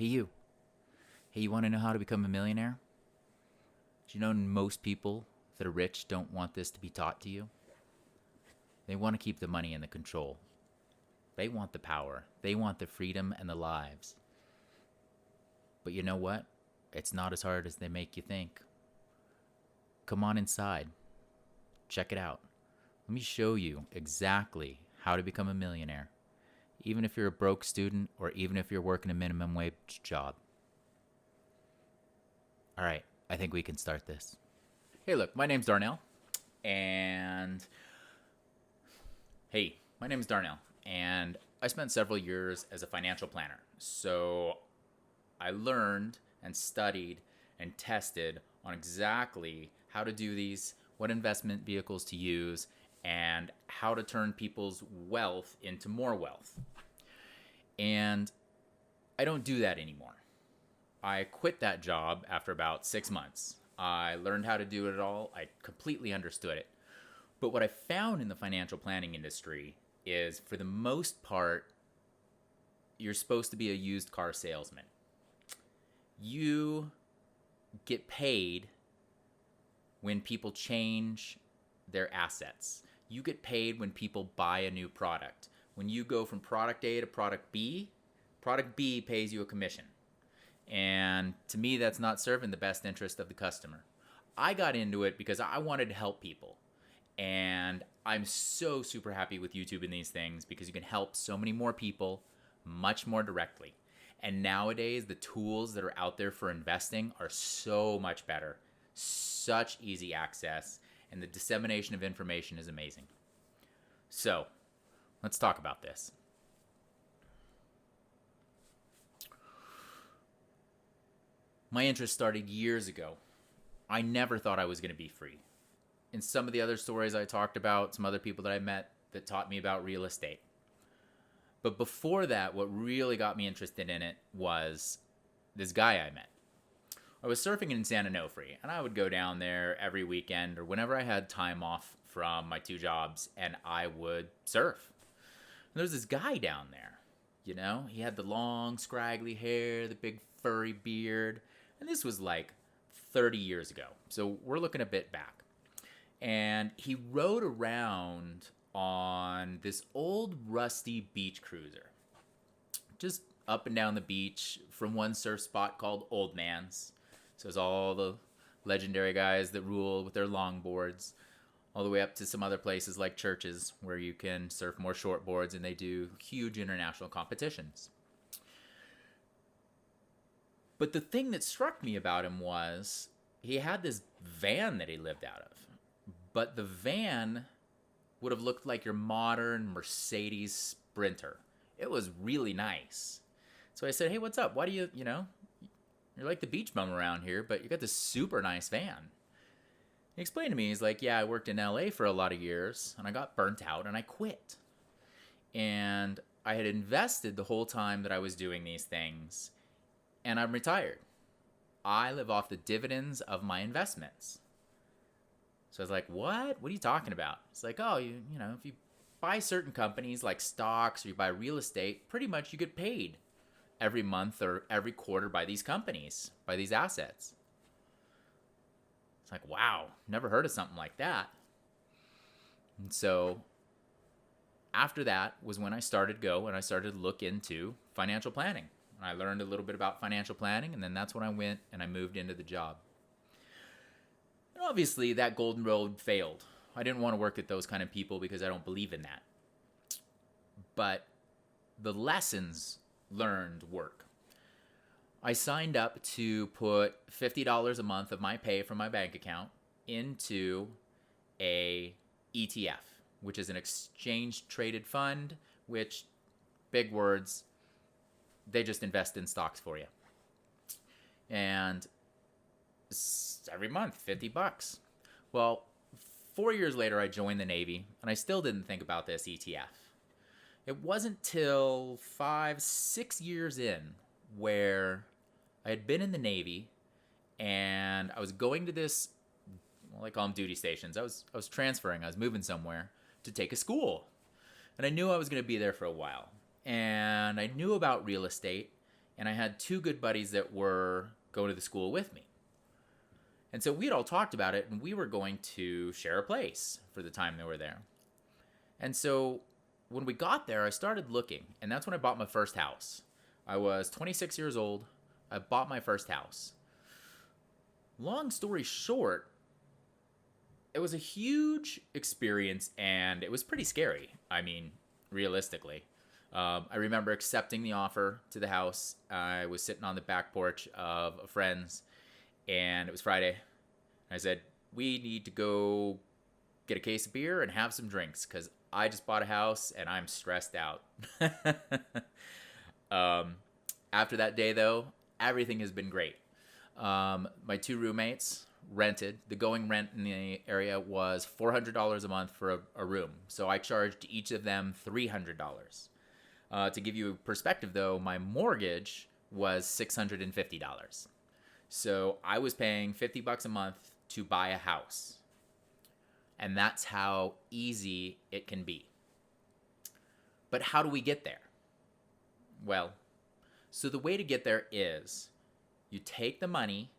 Hey, you. Hey, you want to know how to become a millionaire? Do you know most people that are rich don't want this to be taught to you? They want to keep the money and the control. They want the power. They want the freedom and the lives. But you know what? It's not as hard as they make you think. Come on inside. Check it out. Let me show you exactly how to become a millionaire, even if you're a broke student or even if you're working a minimum wage job. All right, I think we can start this. Hey, look, my name's Darnell, and I spent several years as a financial planner. So I learned and studied and tested on exactly how to do these, what investment vehicles to use, and how to turn people's wealth into more wealth. And I don't do that anymore. I quit that job after about 6 months. I learned how to do it all. I completely understood it. But what I found in the financial planning industry is, for the most part, you're supposed to be a used car salesman. You get paid when people change their assets. You get paid when people buy a new product. When you go from product A to product B pays you a commission. And to me, that's not serving the best interest of the customer. I got into it because I wanted to help people. And I'm so super happy with YouTube and these things because you can help so many more people much more directly. And nowadays, the tools that are out there for investing are so much better, such easy access, and the dissemination of information is amazing. So, let's talk about this. My interest started years ago. I never thought I was going to be free. In some of the other stories I talked about, some other people that I met that taught me about real estate. But before that, what really got me interested in it was this guy I met. I was surfing in San Onofre, and I would go down there every weekend or whenever I had time off from my 2 jobs, and I would surf. And there was this guy down there, you know? He had the long, scraggly hair, the big furry beard, and this was like 30 years ago. So we're looking a bit back. And he rode around on this old rusty beach cruiser, just up and down the beach from one surf spot called Old Man's. So it's all the legendary guys that rule with their longboards, all the way up to some other places like churches where you can surf more shortboards, and they do huge international competitions. But the thing that struck me about him was he had this van that he lived out of. But the van would have looked like your modern Mercedes Sprinter. It was really nice. So I said, hey, what's up? Why do you're like the beach bum around here, but you got this super nice van. He explained to me, he's like, yeah, I worked in LA for a lot of years, and I got burnt out, and I quit. And I had invested the whole time that I was doing these things, and I'm retired. I live off the dividends of my investments. So I was like, what? What are you talking about? It's like, oh, you know, if you buy certain companies like stocks or you buy real estate, pretty much you get paid every month or every quarter by these companies, by these assets. It's like, wow, never heard of something like that. And so after that was when I started to look into financial planning. And I learned a little bit about financial planning, and then that's when I went and I moved into the job. And obviously, that golden road failed. I didn't want to work with those kind of people because I don't believe in that. But the lessons learned work. I signed up to put $50 a month of my pay from my bank account into a ETF, which is an exchange traded fund, which, big words, they just invest in stocks for you. And every month, $50. Well, 4 years later, I joined the Navy, and I still didn't think about this ETF. It wasn't till 5-6 years in where I had been in the Navy, and I was going to this, well, I call them duty stations. I was transferring. I was moving somewhere to take a school, and I knew I was going to be there for a while. And I knew about real estate, and I had two good buddies that were going to the school with me. And so we'd all talked about it, and we were going to share a place for the time they were there. And so when we got there, I started looking, and that's when I bought my first house. I was 26 years old. I bought my first house. Long story short, it was a huge experience, and it was pretty scary. I mean, realistically. I remember accepting the offer to the house. I was sitting on the back porch of a friend's, and it was Friday. I said, we need to go get a case of beer and have some drinks because I just bought a house and I'm stressed out. After that day, though, everything has been great. My two roommates rented. The going rent in the area was $400 a month for a room. So I charged each of them $300. To give you perspective, though, my mortgage was $650. So I was paying $50 a month to buy a house. And that's how easy it can be. But how do we get there? Well, so the way to get there is you take the money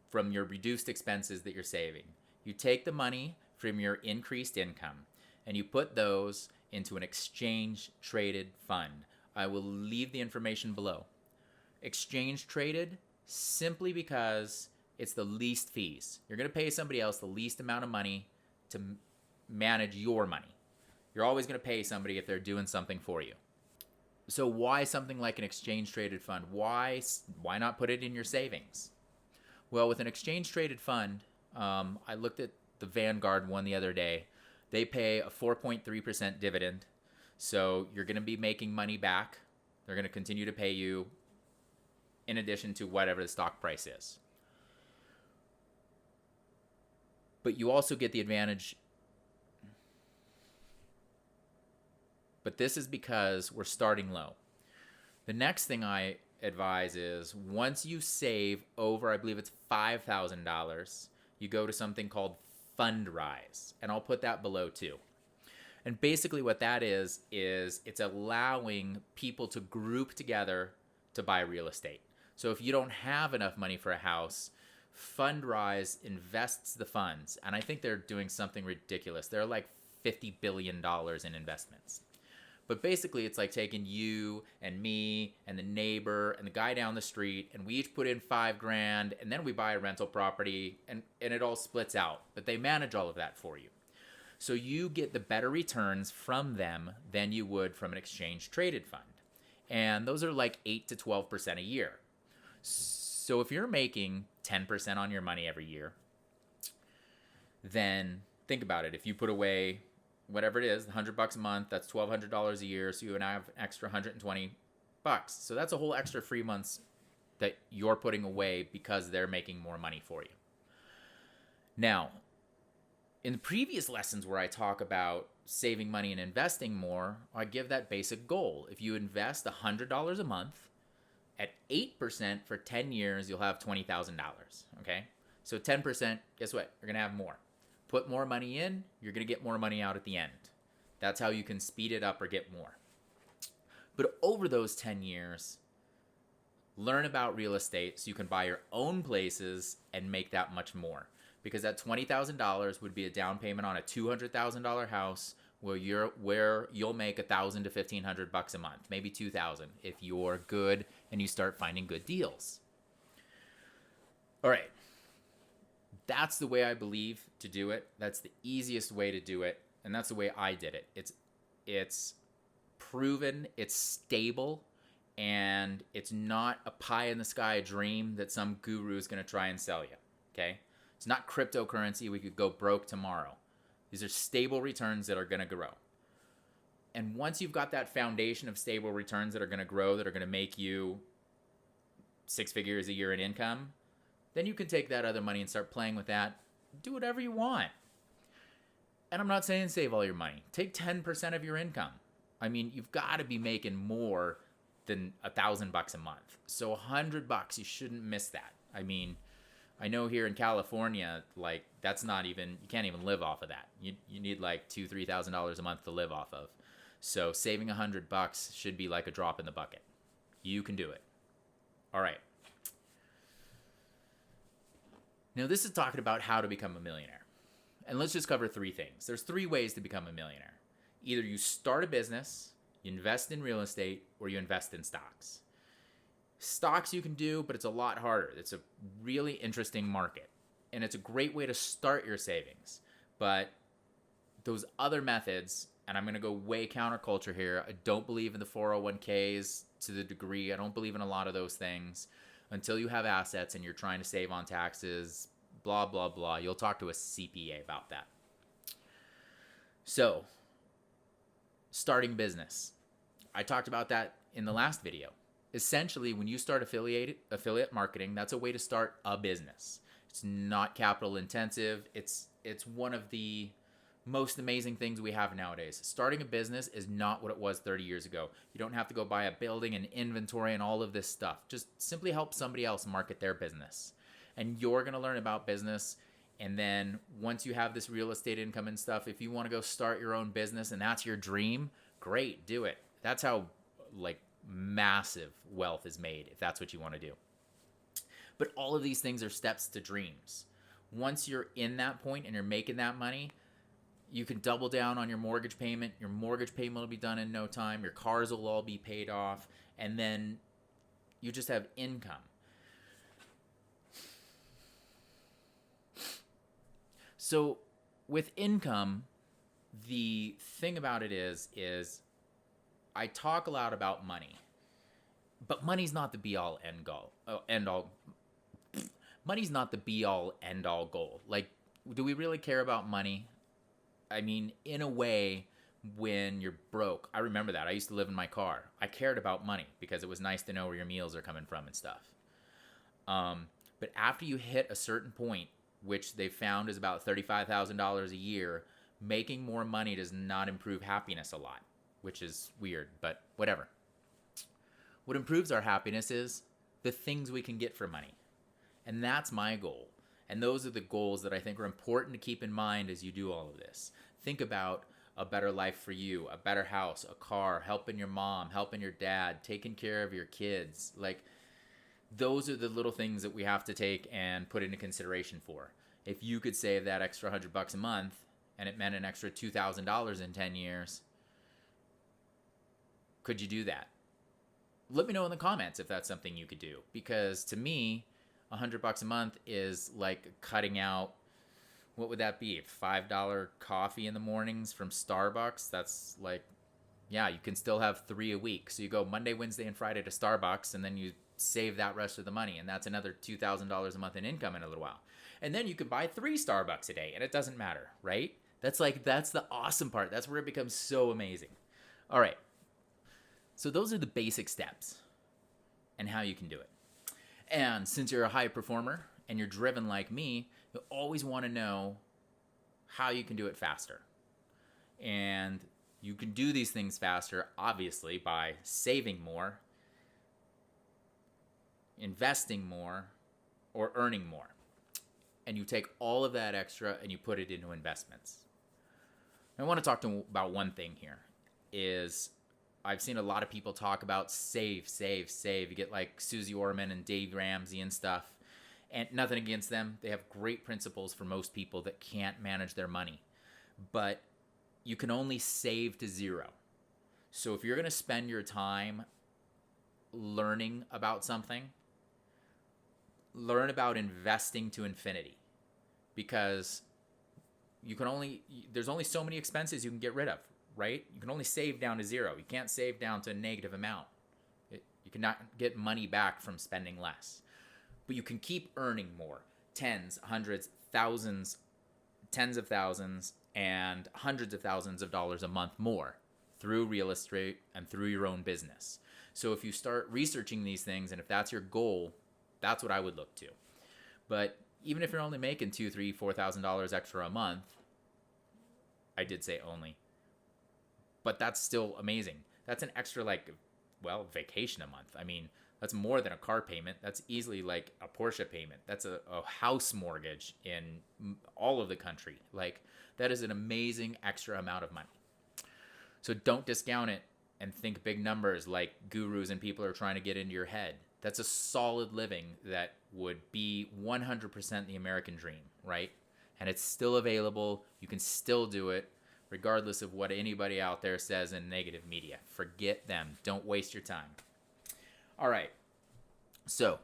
from your reduced expenses that you're saving. You take the money from your increased income and you put those into an exchange traded fund. I will leave the information below. Exchange traded simply because it's the least fees. You're going to pay somebody else the least amount of money to manage your money. You're always going to pay somebody if they're doing something for you. So why something like an exchange traded fund? Why not put it in your savings? Well, with an exchange traded fund, I looked at the Vanguard one the other day. They pay a 4.3% dividend. So you're going to be making money back. They're going to continue to pay you in addition to whatever the stock price is. But you also get the advantage. But this is because we're starting low. The next thing I advise is once you save over, I believe it's $5,000, you go to something called Fundrise. And I'll put that below too. And basically what that is it's allowing people to group together to buy real estate. So if you don't have enough money for a house, Fundrise invests the funds. And I think they're doing something ridiculous. They're like $50 billion in investments. But basically, it's like taking you and me and the neighbor and the guy down the street, and we each put in $5,000, and then we buy a rental property, and it all splits out. But they manage all of that for you. So you get the better returns from them than you would from an exchange-traded fund. And those are like 8 to 12% a year. So if you're making 10% on your money every year, then think about it. If you put away whatever it is, $100 a month, that's $1,200 a year, so you would have an extra $120. So that's a whole extra free months that you're putting away because they're making more money for you. Now, in the previous lessons where I talk about saving money and investing more, I give that basic goal. If you invest $100 a month at 8% for 10 years, you'll have $20,000, okay? So 10%, guess what? You're going to have more. Put more money in, you're going to get more money out at the end. That's how you can speed it up or get more. But over those 10 years, learn about real estate so you can buy your own places and make that much more. Because that $20,000 would be a down payment on a $200,000 house where you'll make $1,000 to $1,500 a month, maybe $2,000 if you're good and you start finding good deals. All right. That's the way I believe to do it. That's the easiest way to do it, and that's the way I did it. It's proven, it's stable, and it's not a pie-in-the-sky dream that some guru is going to try and sell you, okay? It's not cryptocurrency. We could go broke tomorrow. These are stable returns that are going to grow. And once you've got that foundation of stable returns that are going to grow, that are going to make you 6 figures a year in income, then you can take that other money and start playing with that. Do whatever you want. And I'm not saying save all your money. Take 10% of your income. I mean, you've got to be making more than $1,000 a month. So $100, you shouldn't miss that. I mean, I know here in California, like that's not even, you can't even live off of that. You need like $2,000, $3,000 a month to live off of. So saving $100 should be like a drop in the bucket. You can do it. All right. Now, this is talking about how to become a millionaire. And let's just cover 3 things. There's 3 ways to become a millionaire. Either you start a business, you invest in real estate, or you invest in stocks. Stocks you can do, but it's a lot harder. It's a really interesting market. And it's a great way to start your savings. But those other methods, and I'm going to go way counterculture here. I don't believe in the 401ks to the degree. I don't believe in a lot of those things. Until you have assets and you're trying to save on taxes, blah, blah, blah. You'll talk to a CPA about that. So, starting business. I talked about that in the last video. Essentially, when you start affiliate marketing, that's a way to start a business. It's not capital intensive. It's one of the most amazing things we have nowadays. Starting a business is not what it was 30 years ago. You don't have to go buy a building and inventory and all of this stuff. Just simply help somebody else market their business. And you're going to learn about business. And then once you have this real estate income and stuff, if you want to go start your own business and that's your dream, great, do it. That's how massive wealth is made, if that's what you want to do. But all of these things are steps to dreams. Once you're in that point and you're making that money, you can double down on your mortgage payment. Your mortgage payment will be done in no time. Your cars will all be paid off. And then you just have income. So with income, the thing about it is I talk a lot about money. But money's not the be-all, end-all. Money's not the be-all, end-all goal. Do we really care about money? I mean, in a way, when you're broke, I remember that. I used to live in my car. I cared about money because it was nice to know where your meals are coming from and stuff. But after you hit a certain point, which they found is about $35,000 a year, making more money does not improve happiness a lot, which is weird, but whatever. What improves our happiness is the things we can get for money. And that's my goal. And those are the goals that I think are important to keep in mind as you do all of this. Think about a better life for you, a better house, a car, helping your mom, helping your dad, taking care of your kids. Those are the little things that we have to take and put into consideration for. If you could save that extra $100 a month and it meant an extra $2,000 in 10 years, could you do that? Let me know in the comments if that's something you could do. Because to me, $100 a month is like cutting out, what would that be? $5 coffee in the mornings from Starbucks? That's you can still have 3 a week. So you go Monday, Wednesday, and Friday to Starbucks, and then you save that rest of the money. And that's another $2,000 a month in income in a little while. And then you could buy 3 Starbucks a day, and it doesn't matter, right? That's the awesome part. That's where it becomes so amazing. All right. So those are the basic steps and how you can do it. And since you're a high performer and you're driven like me, you always want to know how you can do it faster. And you can do these things faster, obviously, by saving more, investing more, or earning more. And you take all of that extra and you put it into investments. I want to talk about one thing here is I've seen a lot of people talk about save. You get like Susie Orman and Dave Ramsey and stuff. And nothing against them. They have great principles for most people that can't manage their money. But you can only save to zero. So if you're going to spend your time learning about something, learn about investing to infinity. Because there's only so many expenses you can get rid of. Right? You can only save down to zero. You can't save down to a negative amount. You cannot get money back from spending less. But you can keep earning more. Tens, hundreds, thousands, tens of thousands, and hundreds of thousands of dollars a month more through real estate and through your own business. So if you start researching these things, and if that's your goal, that's what I would look to. But even if you're only making $2,000, $3,000, $4,000 extra a month, I did say only, but that's still amazing. That's an extra, vacation a month. I mean, that's more than a car payment. That's easily like a Porsche payment. That's a house mortgage in all of the country. That is an amazing extra amount of money. So don't discount it. and think big numbers like gurus and people are trying to get into your head. That's a solid living that would be 100% the American dream, right? And it's still available. You can still do it regardless of what anybody out there says in negative media. Forget them. Don't waste your time. All right. So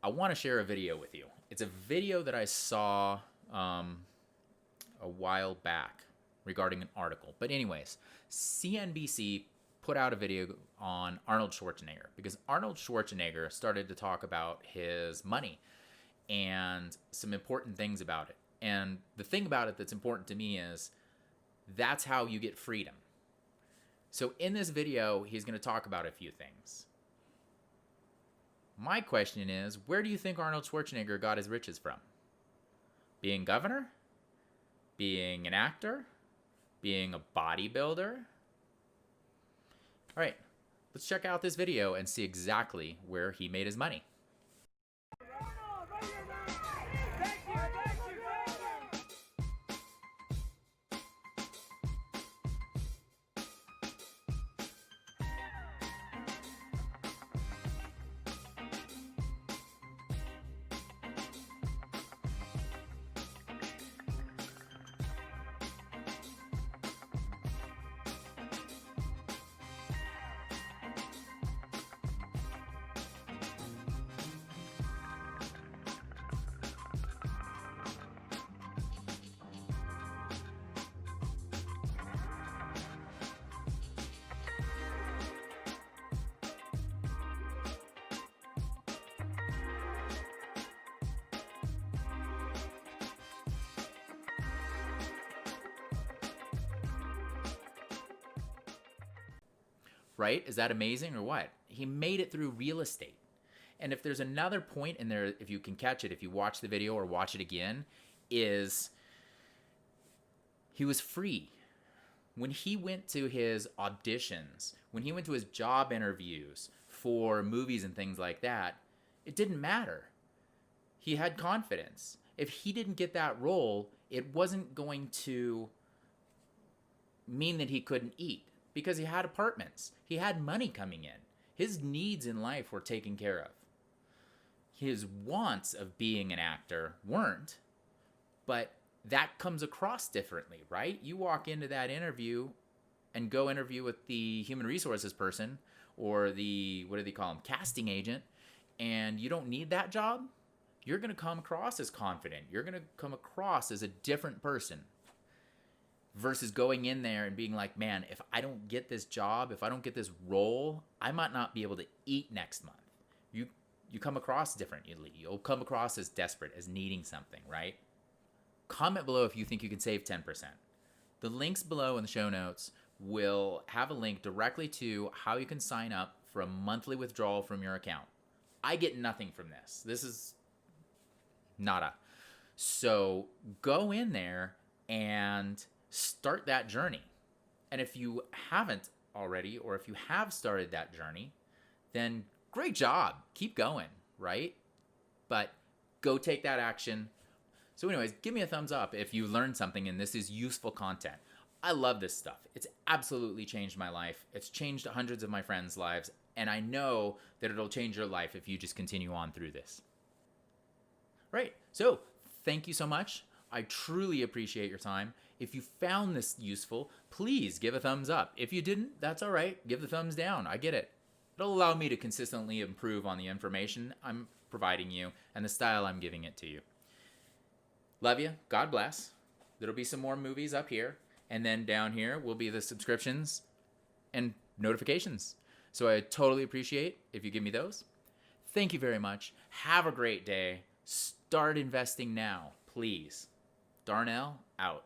I want to share a video with you. It's a video that I saw a while back regarding an article. But anyways, CNBC put out a video on Arnold Schwarzenegger because Arnold Schwarzenegger started to talk about his money and some important things about it. And the thing about it that's important to me is that's how you get freedom. So in this video, he's going to talk about a few things. My question is, where do you think Arnold Schwarzenegger got his riches from? Being governor? Being an actor? Being a bodybuilder? All right, let's check out this video and see exactly where he made his money. Right? Is that amazing or what? He made it through real estate. And if there's another point in there, if you can catch it, if you watch the video or watch it again, is he was free. When he went to his auditions, when he went to his job interviews for movies and things like that, it didn't matter. He had confidence. If he didn't get that role, it wasn't going to mean that he couldn't eat. Because he had apartments. He had money coming in. His needs in life were taken care of. His wants of being an actor weren't, but that comes across differently, right? You walk into that interview and go interview with the human resources person or the, what do they call them, casting agent, and you don't need that job, you're going to come across as confident. You're going to come across as a different person. Versus going in there and being like, man, if I don't get this job, if I don't get this role, I might not be able to eat next month. You come across differently. You'll come across as desperate, as needing something, right? Comment below if you think you can save 10%. The links below in the show notes will have a link directly to how you can sign up for a monthly withdrawal from your account. I get nothing from this. This is nada. So go in there and start that journey. And if you haven't already, or if you have started that journey, then great job. Keep going, right? But go take that action. So anyways, give me a thumbs up if you learned something and this is useful content. I love this stuff. It's absolutely changed my life. It's changed hundreds of my friends' lives. And I know that it'll change your life if you just continue on through this. Right. So thank you so much. I truly appreciate your time. If you found this useful, please give a thumbs up. If you didn't, that's all right. Give the thumbs down. I get it. It'll allow me to consistently improve on the information I'm providing you and the style I'm giving it to you. Love you. God bless. There'll be some more movies up here. And then down here will be the subscriptions and notifications. So I totally appreciate if you give me those. Thank you very much. Have a great day. Start investing now, please. Darnell out.